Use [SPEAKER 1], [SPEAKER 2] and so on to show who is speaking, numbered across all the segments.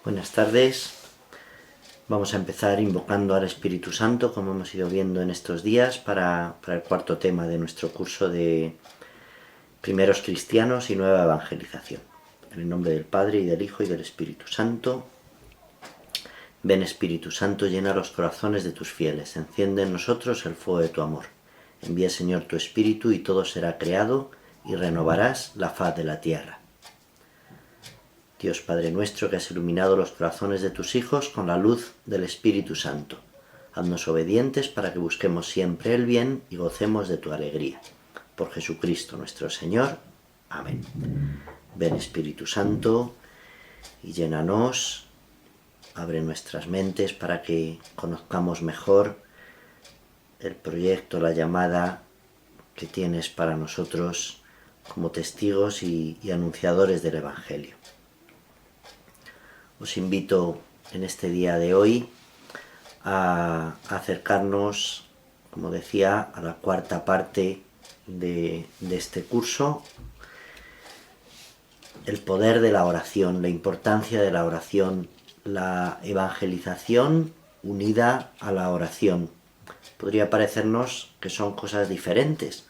[SPEAKER 1] Buenas tardes. Vamos a empezar invocando al Espíritu Santo, como hemos ido viendo en estos días, para el cuarto tema de nuestro curso de Primeros Cristianos y Nueva Evangelización. En el nombre del Padre, y del Hijo, y del Espíritu Santo. Ven, Espíritu Santo, llena los corazones de tus fieles, enciende en nosotros el fuego de tu amor. Envía, Señor, tu Espíritu, y todo será creado, y renovarás la faz de la tierra. Dios Padre nuestro, que has iluminado los corazones de tus hijos con la luz del Espíritu Santo, haznos obedientes para que busquemos siempre el bien y gocemos de tu alegría. Por Jesucristo nuestro Señor. Amén. Ven, Espíritu Santo, y llénanos, abre nuestras mentes para que conozcamos mejor el proyecto, la llamada que tienes para nosotros como testigos y anunciadores del Evangelio. Os invito en este día de hoy a acercarnos, como decía, a la cuarta parte de este curso, el poder de la oración, la importancia de la oración, la evangelización unida a la oración. Podría parecernos que son cosas diferentes,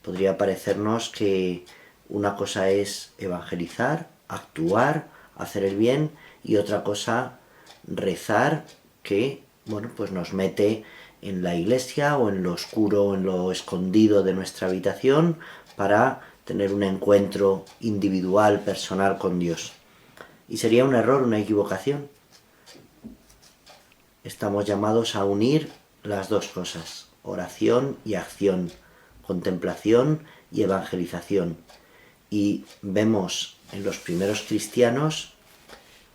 [SPEAKER 1] podría parecernos que una cosa es evangelizar, actuar, hacer el bien, y otra cosa, rezar, que pues nos mete en la iglesia o en lo oscuro o en lo escondido de nuestra habitación para tener un encuentro individual, personal con Dios. Y sería un error, una equivocación. Estamos llamados a unir las dos cosas, oración y acción, contemplación y evangelización. Y vemos en los primeros cristianos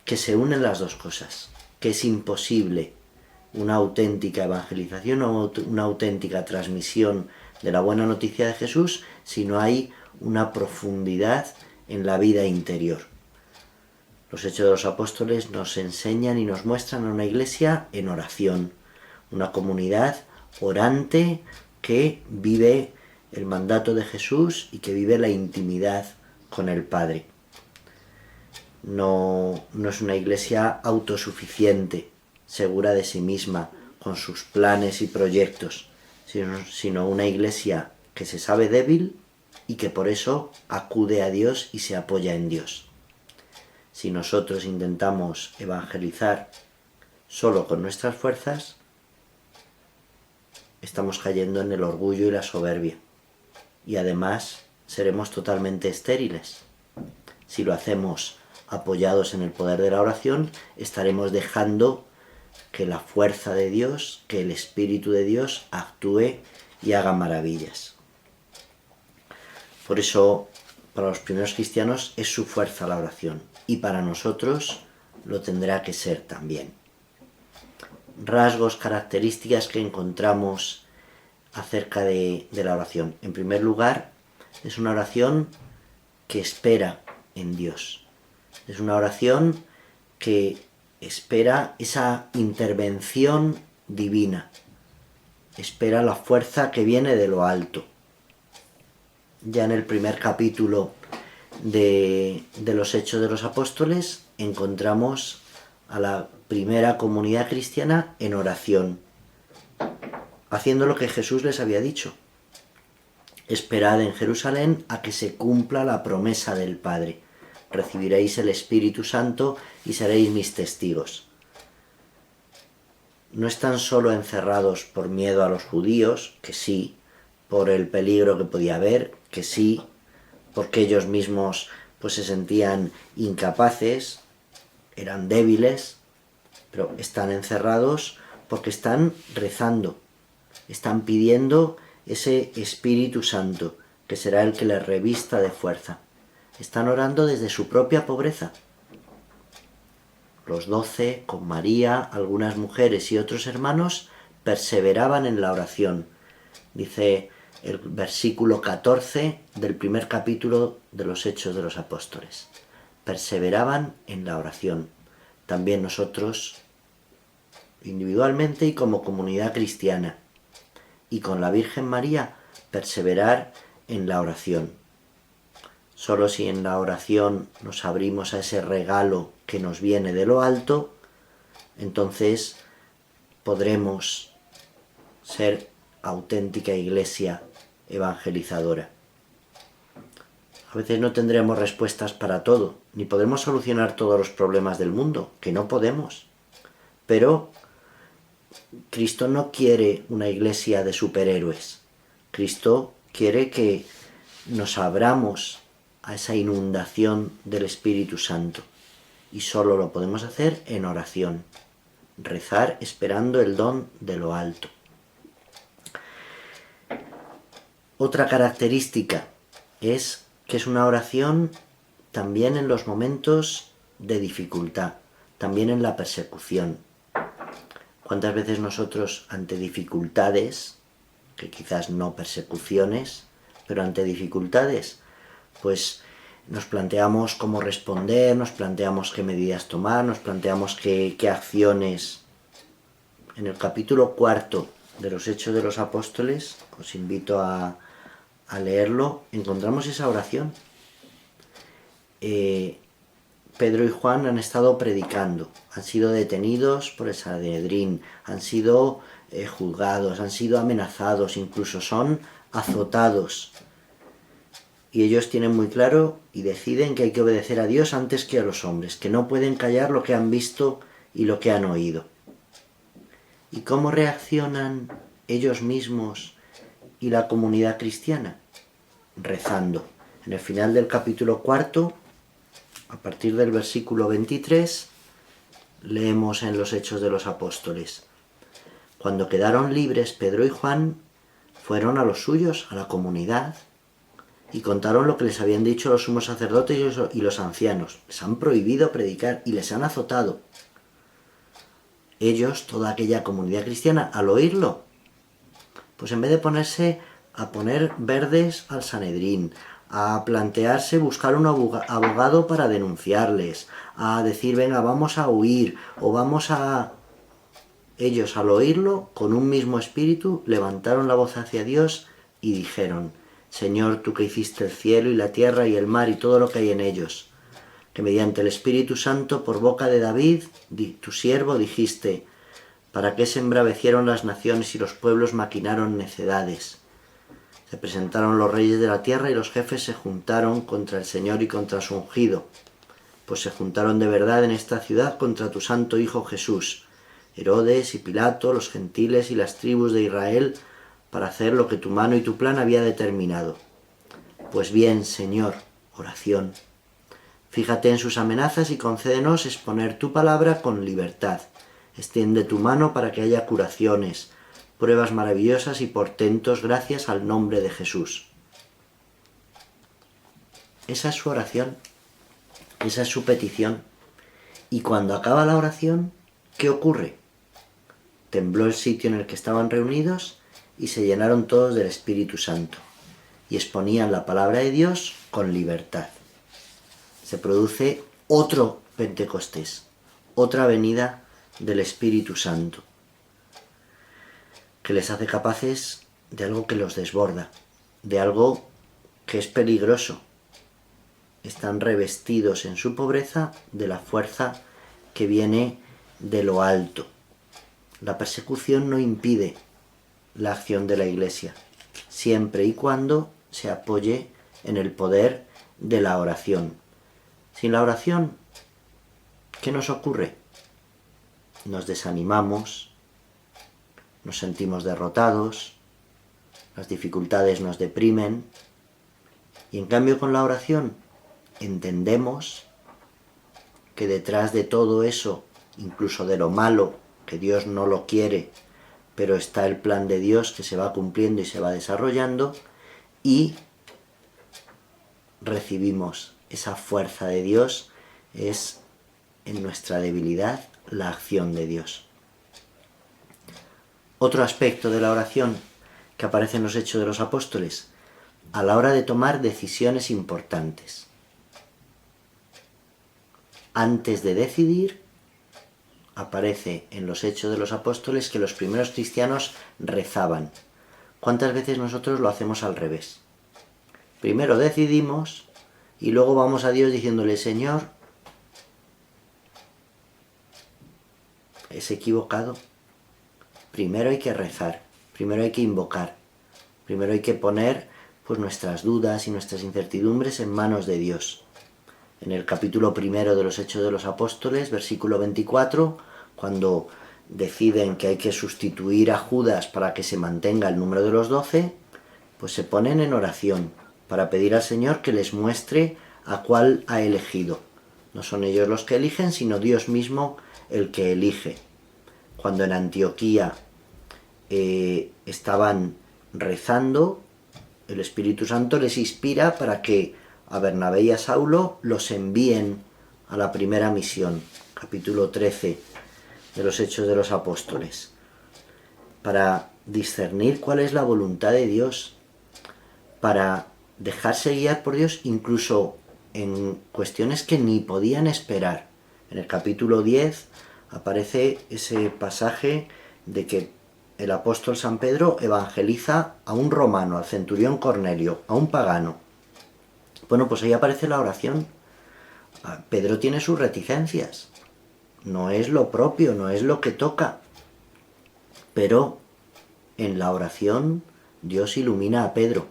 [SPEAKER 1] que se unen las dos cosas, que es imposible una auténtica evangelización o una auténtica transmisión de la buena noticia de Jesús si no hay una profundidad en la vida interior. Los Hechos de los Apóstoles nos enseñan y nos muestran a una iglesia en oración, una comunidad orante que vive el mandato de Jesús y que vive la intimidad con el Padre. No es una iglesia autosuficiente, segura de sí misma, con sus planes y proyectos, sino una iglesia que se sabe débil y que por eso acude a Dios y se apoya en Dios. Si nosotros intentamos evangelizar solo con nuestras fuerzas, estamos cayendo en el orgullo y la soberbia. Y además seremos totalmente estériles. Si lo hacemos apoyados en el poder de la oración, estaremos dejando que la fuerza de Dios, que el Espíritu de Dios actúe y haga maravillas. Por eso, para los primeros cristianos es su fuerza la oración, y para nosotros lo tendrá que ser también. Rasgos, características que encontramos acerca de la oración. En primer lugar, es una oración que espera en Dios. Es una oración que espera esa intervención divina, espera la fuerza que viene de lo alto. Ya en el primer capítulo de los Hechos de los Apóstoles encontramos a la primera comunidad cristiana en oración, haciendo lo que Jesús les había dicho: esperad en Jerusalén a que se cumpla la promesa del Padre. Recibiréis el Espíritu Santo y seréis mis testigos. No están solo encerrados por miedo a los judíos, que sí, por el peligro que podía haber, que sí, porque ellos mismos se sentían incapaces, eran débiles, pero están encerrados porque están rezando, están pidiendo ese Espíritu Santo, que será el que les revista de fuerza. Están orando desde su propia pobreza. Los 12, con María, algunas mujeres y otros hermanos, perseveraban en la oración. Dice el versículo 14 del primer capítulo de los Hechos de los Apóstoles. Perseveraban en la oración. También nosotros, individualmente y como comunidad cristiana, y con la Virgen María, perseverar en la oración. Solo si en la oración nos abrimos a ese regalo que nos viene de lo alto, entonces podremos ser auténtica iglesia evangelizadora. A veces no tendremos respuestas para todo, ni podremos solucionar todos los problemas del mundo, que no podemos. Pero Cristo no quiere una iglesia de superhéroes. Cristo quiere que nos abramos a esa inundación del Espíritu Santo. Y solo lo podemos hacer en oración. Rezar esperando el don de lo alto. Otra característica es que es una oración también en los momentos de dificultad, también en la persecución. ¿Cuántas veces nosotros ante dificultades, que quizás no persecuciones, pero ante dificultades, pues nos planteamos cómo responder, nos planteamos qué medidas tomar, nos planteamos qué acciones? En el capítulo 4 de los Hechos de los Apóstoles, os invito a leerlo, encontramos esa oración. Pedro y Juan han estado predicando, han sido detenidos por el Sanedrín, han sido juzgados, han sido amenazados, incluso son azotados. Y ellos tienen muy claro y deciden que hay que obedecer a Dios antes que a los hombres, que no pueden callar lo que han visto y lo que han oído. ¿Y cómo reaccionan ellos mismos y la comunidad cristiana? Rezando. En el final del capítulo 4, a partir del versículo 23, leemos en los Hechos de los Apóstoles: cuando quedaron libres, Pedro y Juan fueron a los suyos, a la comunidad, y contaron lo que les habían dicho los sumos sacerdotes y los ancianos. Les han prohibido predicar y les han azotado. Ellos, toda aquella comunidad cristiana, al oírlo, pues en vez de ponerse a poner verdes al Sanedrín, a plantearse buscar un abogado para denunciarles, a decir, venga, vamos a huir, o vamos a... Ellos, al oírlo, con un mismo espíritu, levantaron la voz hacia Dios y dijeron: Señor, tú que hiciste el cielo y la tierra y el mar y todo lo que hay en ellos, que mediante el Espíritu Santo, por boca de David, tu siervo, dijiste: ¿para qué se embravecieron las naciones y los pueblos maquinaron necedades? Se presentaron los reyes de la tierra y los jefes se juntaron contra el Señor y contra su ungido. Pues se juntaron de verdad en esta ciudad contra tu santo Hijo Jesús, Herodes y Pilato, los gentiles y las tribus de Israel, para hacer lo que tu mano y tu plan había determinado. Pues bien, Señor, oración, fíjate en sus amenazas y concédenos exponer tu palabra con libertad. Extiende tu mano para que haya curaciones, pruebas maravillosas y portentos gracias al nombre de Jesús. Esa es su oración, esa es su petición. Y cuando acaba la oración, ¿qué ocurre? Tembló el sitio en el que estaban reunidos y se llenaron todos del Espíritu Santo y exponían la palabra de Dios con libertad. Se produce otro Pentecostés, otra venida del Espíritu Santo, que les hace capaces de algo que los desborda, de algo que es peligroso. Están revestidos en su pobreza de la fuerza que viene de lo alto. La persecución no impide la acción de la Iglesia, siempre y cuando se apoye en el poder de la oración. Sin la oración, ¿qué nos ocurre? Nos desanimamos, nos sentimos derrotados, las dificultades nos deprimen, y en cambio con la oración entendemos que detrás de todo eso, incluso de lo malo, que Dios no lo quiere, pero está el plan de Dios que se va cumpliendo y se va desarrollando, y recibimos esa fuerza de Dios. Es en nuestra debilidad la acción de Dios. Otro aspecto de la oración que aparece en los Hechos de los Apóstoles, a la hora de tomar decisiones importantes. Antes de decidir, aparece en los Hechos de los Apóstoles que los primeros cristianos rezaban. ¿Cuántas veces nosotros lo hacemos al revés? Primero decidimos y luego vamos a Dios diciéndole, Señor, es equivocado. Primero hay que rezar, primero hay que invocar, primero hay que poner pues nuestras dudas y nuestras incertidumbres en manos de Dios. En el capítulo 1 de los Hechos de los Apóstoles, versículo 24, cuando deciden que hay que sustituir a Judas para que se mantenga el número de los 12, pues se ponen en oración para pedir al Señor que les muestre a cuál ha elegido. No son ellos los que eligen, sino Dios mismo el que elige. Cuando en Antioquía estaban rezando, el Espíritu Santo les inspira para que a Bernabé y a Saulo los envíen a la primera misión, capítulo 13 de los Hechos de los Apóstoles, para discernir cuál es la voluntad de Dios, para dejarse guiar por Dios incluso en cuestiones que ni podían esperar. En el capítulo 10 aparece ese pasaje de que el apóstol San Pedro evangeliza a un romano, al centurión Cornelio, a un pagano. Bueno, pues ahí aparece la oración. Pedro tiene sus reticencias. No es lo propio, no es lo que toca. Pero en la oración Dios ilumina a Pedro.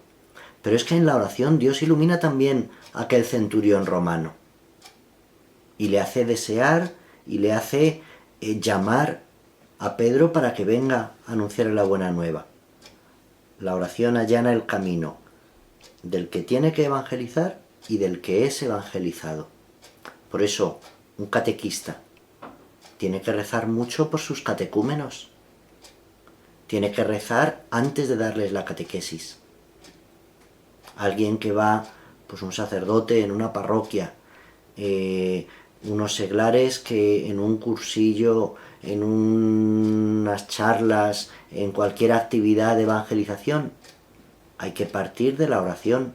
[SPEAKER 1] Pero es que en la oración Dios ilumina también a aquel centurión romano. Y le hace desear y le hace llamar a Pedro para que venga a anunciar la buena nueva. La oración allana el camino del que tiene que evangelizar y del que es evangelizado. Por eso, un catequista tiene que rezar mucho por sus catecúmenos. Tiene que rezar antes de darles la catequesis. Alguien que va, pues un sacerdote en una parroquia, unos seglares que en un cursillo, en unas charlas, en cualquier actividad de evangelización, hay que partir de la oración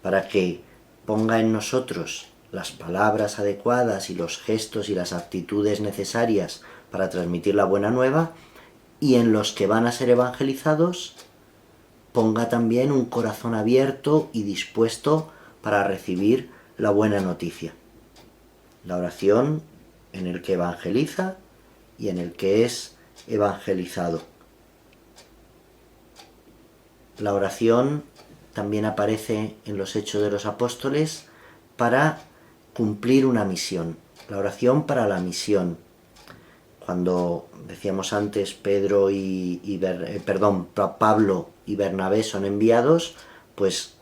[SPEAKER 1] para que ponga en nosotros las palabras adecuadas y los gestos y las actitudes necesarias para transmitir la buena nueva, y en los que van a ser evangelizados ponga también un corazón abierto y dispuesto para recibir la buena noticia. La oración en el que evangeliza y en el que es evangelizado. La oración también aparece en los Hechos de los Apóstoles para cumplir una misión. La oración para la misión. Cuando decíamos antes Pablo y Bernabé son enviados, pues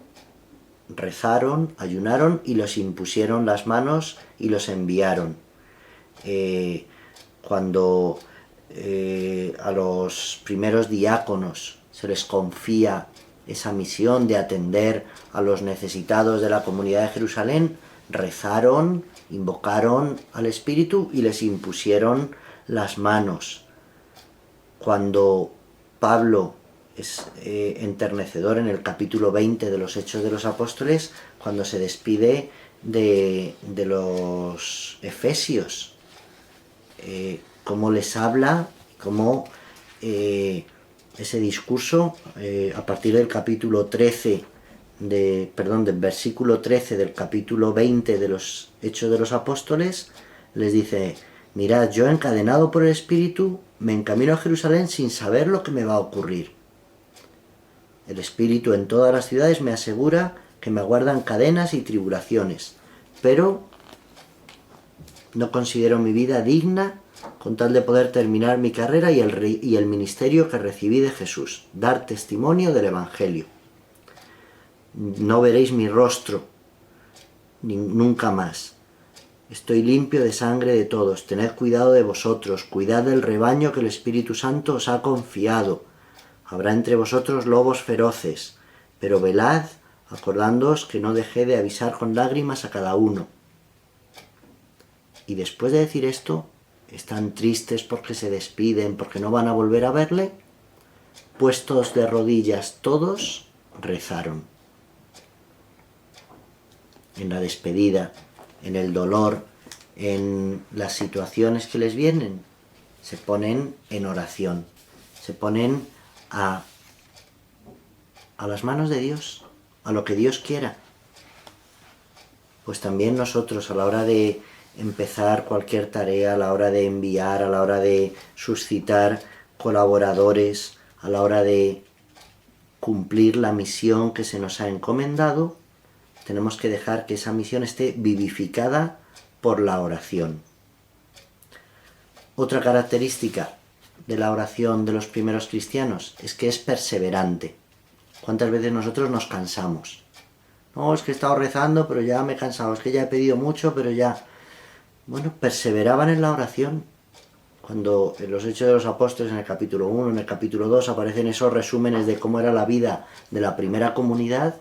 [SPEAKER 1] rezaron, ayunaron y los impusieron las manos y los enviaron. Cuando a los primeros diáconos se les confía esa misión de atender a los necesitados de la comunidad de Jerusalén, rezaron, invocaron al Espíritu y les impusieron las manos. Cuando Pablo es enternecedor en el capítulo 20 de los Hechos de los Apóstoles, cuando se despide de los efesios, cómo les habla, cómo ese discurso, a partir del capítulo 13, del versículo 13 del capítulo 20 de los Hechos de los Apóstoles, les dice: mirad, yo encadenado por el Espíritu me encamino a Jerusalén sin saber lo que me va a ocurrir. El Espíritu en todas las ciudades me asegura que me aguardan cadenas y tribulaciones, pero no considero mi vida digna con tal de poder terminar mi carrera y el ministerio que recibí de Jesús, dar testimonio del Evangelio. No veréis mi rostro nunca más. Estoy limpio de sangre de todos. Tened cuidado de vosotros, cuidad del rebaño que el Espíritu Santo os ha confiado. Habrá entre vosotros lobos feroces, pero velad, acordándoos que no dejé de avisar con lágrimas a cada uno. Y después de decir esto, están tristes porque se despiden, porque no van a volver a verle. Puestos de rodillas todos, rezaron. En la despedida, en el dolor, en las situaciones que les vienen, se ponen en oración, se ponen a las manos de Dios, a lo que Dios quiera. pues también nosotros a la hora de empezar cualquier tarea, a la hora de enviar, a la hora de suscitar colaboradores, a la hora de cumplir la misión que se nos ha encomendado, tenemos que dejar que esa misión esté vivificada por la oración. Otra característica de la oración de los primeros cristianos es que es perseverante. ¿Cuántas veces nosotros nos cansamos? No, es que he estado rezando, pero ya me he cansado, es que ya he pedido mucho, pero ya... Bueno, perseveraban en la oración. Cuando en los Hechos de los Apóstoles, en el capítulo 1, en el capítulo 2, aparecen esos resúmenes de cómo era la vida de la primera comunidad,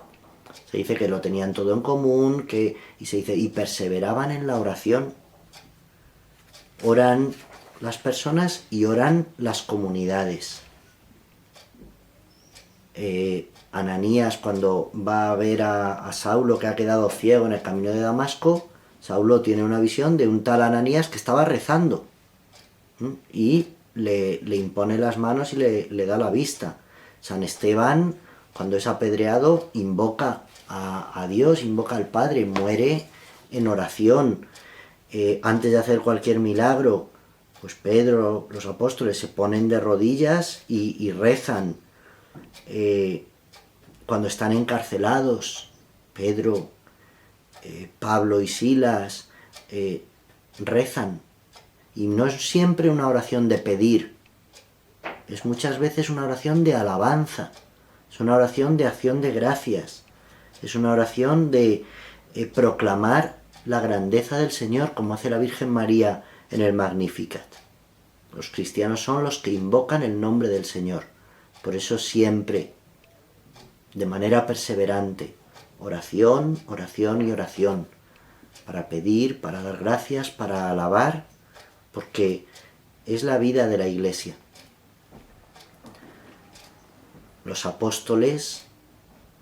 [SPEAKER 1] se dice que lo tenían todo en común, y se dice, y perseveraban en la oración. Oran las personas y oran las comunidades. Ananías, cuando va a ver a Saulo, que ha quedado ciego en el camino de Damasco, Saulo tiene una visión de un tal Ananías que estaba rezando, y le impone las manos y le da la vista. San Esteban, cuando es apedreado, invoca a Dios, invoca al Padre, muere en oración. Antes de hacer cualquier milagro, pues Pedro, los apóstoles se ponen de rodillas y rezan. Cuando están encarcelados, Pedro, Pablo y Silas rezan. Y no es siempre una oración de pedir, es muchas veces una oración de alabanza, es una oración de acción de gracias, es una oración de proclamar la grandeza del Señor, como hace la Virgen María en el Magnificat. Los cristianos son los que invocan el nombre del Señor, por eso siempre, de manera perseverante, oración, oración y oración, para pedir, para dar gracias, para alabar, porque es la vida de la Iglesia. Los apóstoles,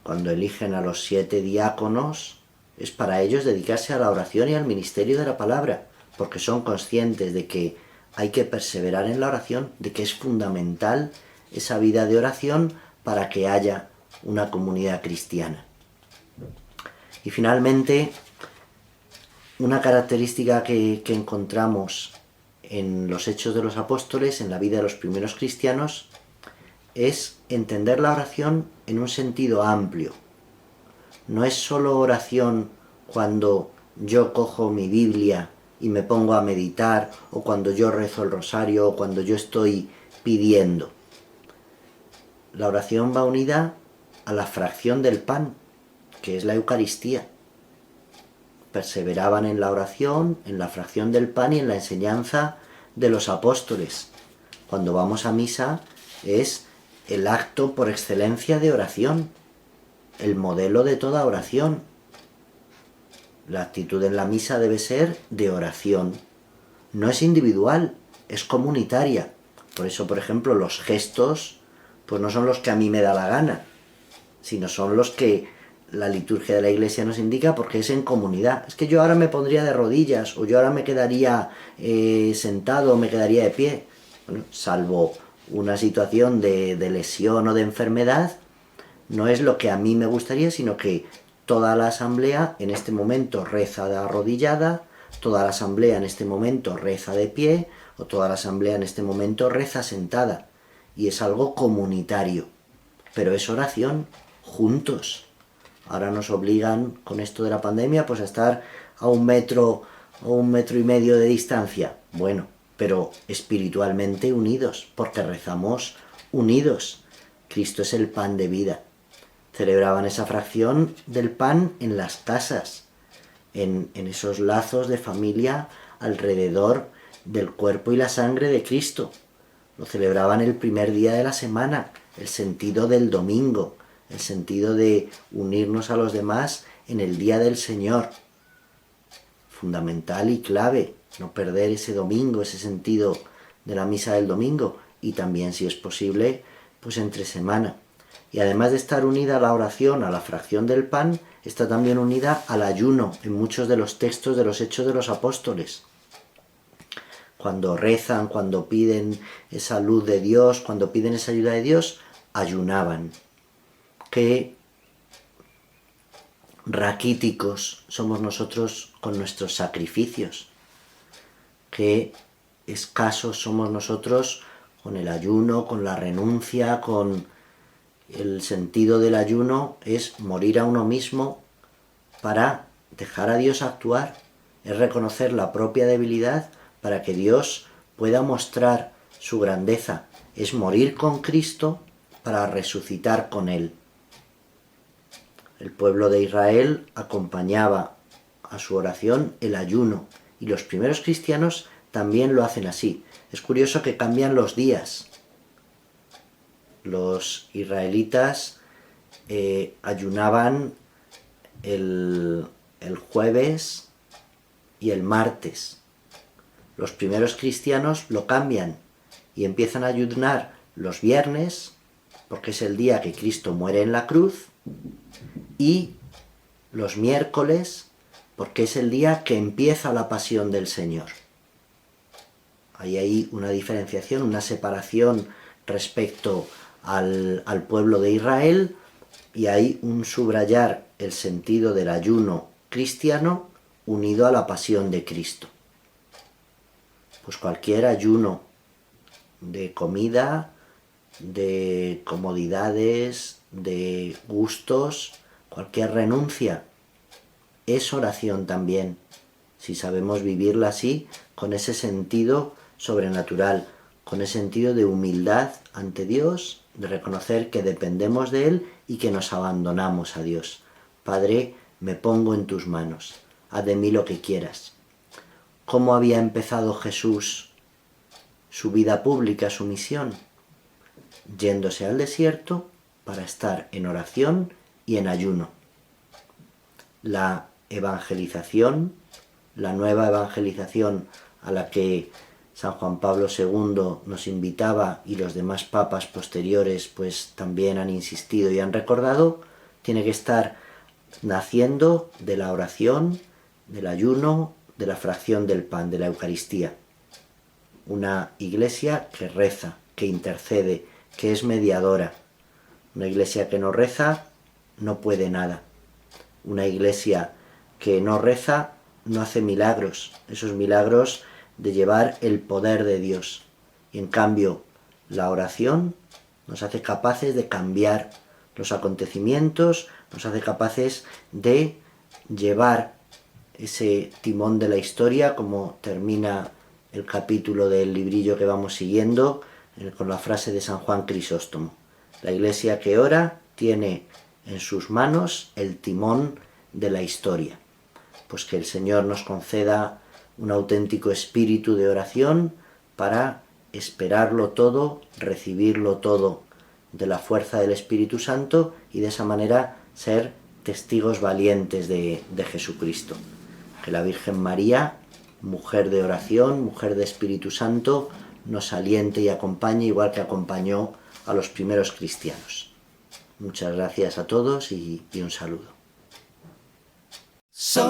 [SPEAKER 1] cuando eligen a los 7 diáconos, es para ellos dedicarse a la oración y al ministerio de la palabra, porque son conscientes de que hay que perseverar en la oración, de que es fundamental esa vida de oración para que haya una comunidad cristiana. Y finalmente, una característica que encontramos en los Hechos de los Apóstoles, en la vida de los primeros cristianos, es entender la oración en un sentido amplio. No es solo oración cuando yo cojo mi Biblia y me pongo a meditar, o cuando yo rezo el rosario, o cuando yo estoy pidiendo. La oración va unida a la fracción del pan, que es la Eucaristía. Perseveraban en la oración, en la fracción del pan y en la enseñanza de los apóstoles. Cuando vamos a misa es el acto por excelencia de oración, el modelo de toda oración. La actitud en la misa debe ser de oración. No es individual, es comunitaria. Por eso, por ejemplo, los gestos pues no son los que a mí me da la gana, sino son los que la liturgia de la Iglesia nos indica, porque es en comunidad. Es que yo ahora me pondría de rodillas, o yo ahora me quedaría sentado, o me quedaría de pie. Bueno, salvo una situación de lesión o de enfermedad, no es lo que a mí me gustaría, sino que toda la asamblea en este momento reza de arrodillada, toda la asamblea en este momento reza de pie, o toda la asamblea en este momento reza sentada. Y es algo comunitario, pero es oración juntos. Ahora nos obligan, con esto de la pandemia, pues a estar a 1 metro o 1,5 metros de distancia. Bueno, pero espiritualmente unidos, porque rezamos unidos. Cristo es el pan de vida. Celebraban esa fracción del pan en las casas, en esos lazos de familia alrededor del cuerpo y la sangre de Cristo. Lo celebraban el primer día de la semana, el sentido del domingo, el sentido de unirnos a los demás en el día del Señor. Fundamental y clave, no perder ese domingo, ese sentido de la misa del domingo, y también, si es posible, pues entre semana. Y además de estar unida a la oración, a la fracción del pan, está también unida al ayuno en muchos de los textos de los Hechos de los Apóstoles. Cuando rezan, cuando piden esa luz de Dios, cuando piden esa ayuda de Dios, ayunaban. Qué raquíticos somos nosotros con nuestros sacrificios, qué escasos somos nosotros con el ayuno, con la renuncia, con el sentido del ayuno es morir a uno mismo para dejar a Dios actuar, es reconocer la propia debilidad para que Dios pueda mostrar su grandeza, es morir con Cristo para resucitar con Él. El pueblo de Israel acompañaba a su oración el ayuno y los primeros cristianos también lo hacen así. Es curioso que cambian los días. Los israelitas ayunaban el jueves y el martes. Los primeros cristianos lo cambian y empiezan a ayunar los viernes, porque es el día que Cristo muere en la cruz, y los miércoles, porque es el día que empieza la pasión del Señor. Hay ahí una diferenciación, una separación respecto al pueblo de Israel, y hay un subrayar el sentido del ayuno cristiano unido a la pasión de Cristo. Pues cualquier ayuno de comida, de comodidades, de gustos, cualquier renuncia, es oración también, si sabemos vivirla así, con ese sentido sobrenatural, con ese sentido de humildad ante Dios, de reconocer que dependemos de Él y que nos abandonamos a Dios. Padre, me pongo en tus manos, haz de mí lo que quieras. ¿Cómo había empezado Jesús su vida pública, su misión? Yéndose al desierto para estar en oración y en ayuno. La evangelización, la nueva evangelización a la que San Juan Pablo II nos invitaba y los demás papas posteriores pues también han insistido y han recordado, tiene que estar naciendo de la oración, del ayuno, de la fracción del pan, de la Eucaristía. Una iglesia que reza, que intercede, que es mediadora. Una iglesia que no reza no puede nada. Una iglesia que no reza no hace milagros, esos milagros de llevar el poder de Dios. Y en cambio, la oración nos hace capaces de cambiar los acontecimientos, nos hace capaces de llevar ese timón de la historia, como termina el capítulo del librillo que vamos siguiendo, con la frase de San Juan Crisóstomo. La iglesia que ora tiene en sus manos el timón de la historia. Pues que el Señor nos conceda un auténtico espíritu de oración para esperarlo todo, recibirlo todo de la fuerza del Espíritu Santo y de esa manera ser testigos valientes de Jesucristo. Que la Virgen María, mujer de oración, mujer de Espíritu Santo, nos aliente y acompañe igual que acompañó a los primeros cristianos. Muchas gracias a todos y un saludo.
[SPEAKER 2] Sois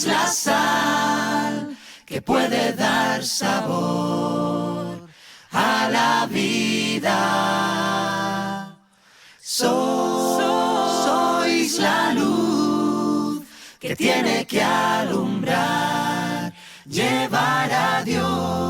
[SPEAKER 2] la sal que puede dar sabor a la vida. Sois la luz que tiene que alumbrar, llevar a Dios.